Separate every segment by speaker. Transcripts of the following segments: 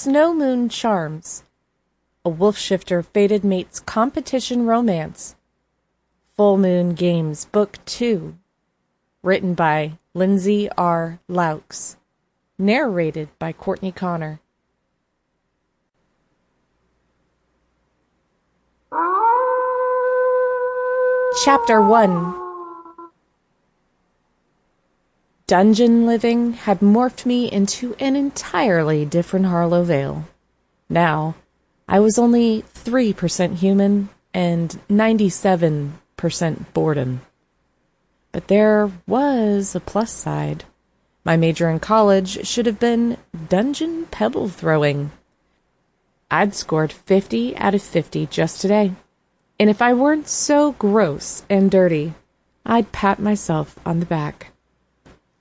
Speaker 1: Snow Moon Charms, a wolf shifter fated mate's competition romance. Full Moon Games Book 2, written by Lindsey R. Loucks, narrated by Courtney Connor. Chapter 1. Dungeon living had morphed me into an entirely different Harlow Vale. Now, I was only 3% human and 97% boredom. But there was a plus side. My major in college should have been dungeon pebble throwing. I'd scored 50 out of 50 just today. And if I weren't so gross and dirty, I'd pat myself on the back.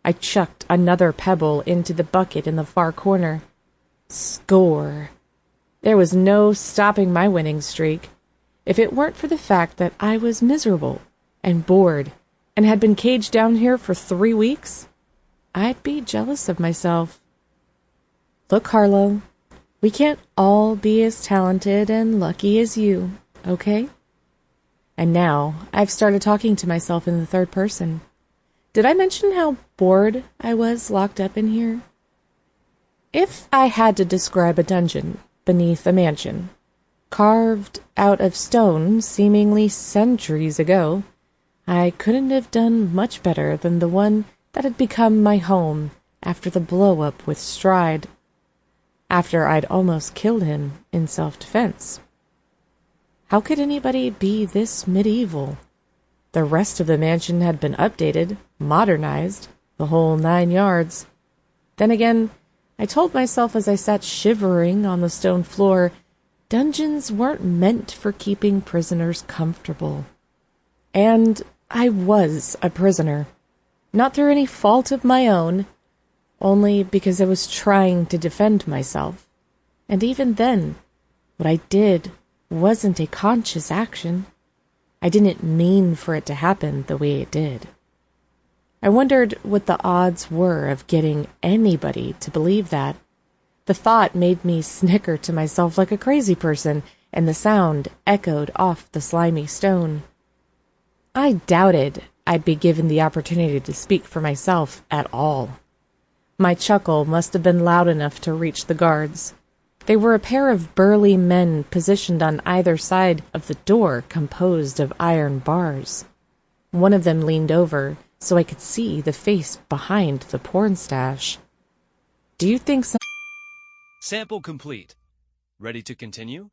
Speaker 1: I chucked another pebble into the bucket in the far corner. Score! There was no stopping my winning streak. If it weren't for the fact that I was miserable and bored and had been caged down here for 3 weeks, I'd be jealous of myself. Look, Harlow, we can't all be as talented and lucky as you, okay? And now I've started talking to myself in the third person. Did I mention how bored I was locked up in here? If I had to describe a dungeon beneath a mansion, carved out of stone seemingly centuries ago, I couldn't have done much better than the one that had become my home after the blow-up with Stride, after I'd almost killed him in self-defense. How could anybody be this medieval? The rest of the mansion had been updated, modernized, the whole 9 yards. Then again, I told myself as I sat shivering on the stone floor, dungeons weren't meant for keeping prisoners comfortable. And I was a prisoner, not through any fault of my own, only because I was trying to defend myself. And even then, what I did wasn't a conscious action. I didn't mean for it to happen the way it did. I wondered what the odds were of getting anybody to believe that. The thought made me snicker to myself like a crazy person, and the sound echoed off the slimy stone. I doubted I'd be given the opportunity to speak for myself at all. My chuckle must have been loud enough to reach the guards. They were a pair of burly men positioned on either side of the door composed of iron bars. One of them leaned over so I could see the face behind the porn stash. "Do you think so?"
Speaker 2: Sample complete. Ready to continue?